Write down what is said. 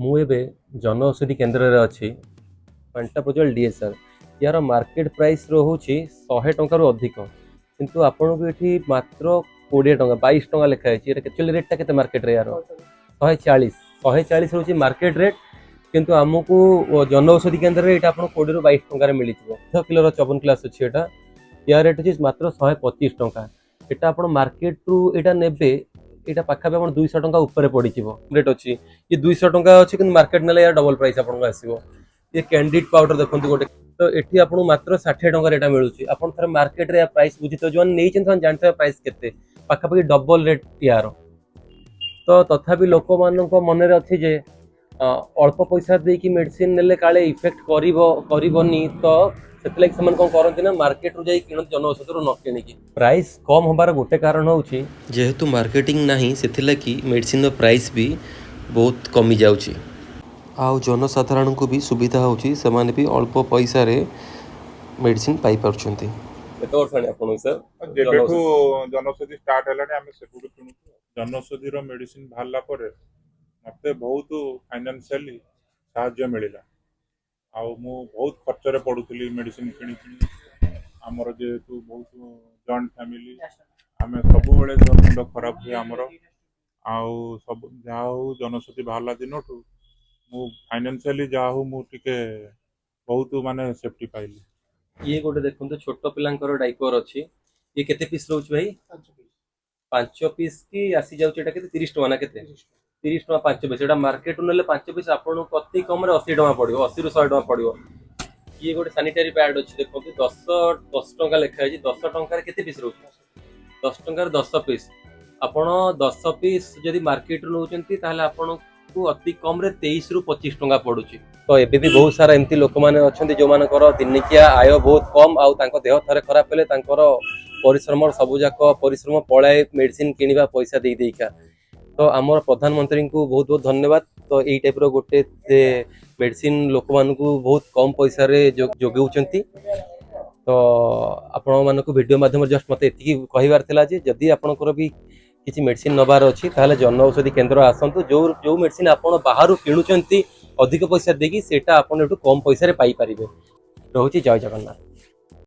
ମୁଁ ଏବେ जनऔषधि केन्द्र रे अच्छी पांटाप्रजल डीएसआर यार मार्केट प्राइस रोचे 100 टंकार अधिक किंतु आपन को ये मात्र 20 टंका 22 टंका लिखाई एक्चुअली रेटा के मार्केट रे यार 140 रोचे मार्केट रेट किंतु आमको जनऔषधि केन्द्र रे 20 ରୁ 22 टंका मिल 10 किलो चबन क्लास अच्छी या रेट अच्छी मात्र 125 टंका एटा आप मार्केट रू एटा नेबे एटा पाखापी आप 200 टंका ऊपर पड़ रेट अच्छी ये 200 टंका अच्छी कि मार्केट ने डबल प्राइस आपको आसो ये कैंडिड पाउडर देखो गोटे तो ये आपको मात्र 60 टंका रेट मिलूँ आप थे मार्केट रे प्राइस बुझी जो नहीं जानते प्राइस के पाखापाखि डबल रेट यार तो तथापि लोक मान मन अच्छी जे अल्प पैसा देकी मेडिसिन नेले काले इफेक्ट करनी तो से कौन करती ना मार्केट रू जाई जनऔषधि न किणिकी प्राइस कम होबार गोटे कारण होची जेहेतु मार्केटिंग नहीं से मेडिसिन प्राइस भी बहुत कमी जाउची आउ जनसाधारण को भी सुविधा होची सेमाने भी अल्प पैसा रे मेडिसिन पाई परछंती केते वर्ष आनी आपन सर जेबेठू जनौषधि स्टार्ट हेलानी आमे सेठू किणु जनौषधि रो मेडिसिन भाला परे मते बहुत फाइनेंशियली साहाय्य मिलिला आउ मु बहुत खर्च रे पडुतली मेडिसिन किणी किणी हमर जेहेतु बहुत जॉइंट फैमिली आमे सब बेले मुंड खराब हुए हमर आउ सब जाहु जनौषधि भाला दिनठू मु फाइनेंशियली जाहु मु टिके बहुत माने सेफ्टी पाइली ये गोटे देखो छोट पिलांकर डाइपर अच्छी ये केते पीस रोच भाई 5 पीस की आसी जाउछ एटा केते 30 टका ना केते 30 टका 5 पीस एटा मार्केट नेले 5 पीस आपन को अति कम रे 80 टका पड़ियो 80 ରୁ 100 टका पड़ियो ये गोटे सैनिटरी पैड अच्छी देखो 10 टका लिखा है 10 टंका रे केते पीस रोच 10 टंका रे 10 पीस आपण 10 पीस जदि मार्केट रू नउचंती ताहले आपण को अति कम रे 23 ରୁ 25 टंका पड़ुची तो एबे भी बहुत सारा एमती लोक माने अछंती जो मानकर दिनिकिया आय बहुत कम आउ तांको देह थरे खराब हेले तांकर परिश्रम सबुजाक परिश्रम पलाए मेडिसिन किनिबा पैसा दे देइका तो आमर प्रधानमंत्री को बहुत बहुत धन्यवाद तो यही टाइप रो गोटे मेडिसिन लोक मान को बहुत कम पैसा रे जोगाउछंती तो आपण मान को वीडियो माध्यम जस्ट मते एतिकी कहिवार थिला जे जदी आपनकर भी किसी मेडिसिन नबार अच्छी ताहले जनऔषधि केन्द्र आसतु जो जो मेडिसिन आपण बाहर किणुचंती अधिक पैसा देकी सेटा आपण एठू कम पैसा रे पाई परिबे रहउची जय जगन्नाथ।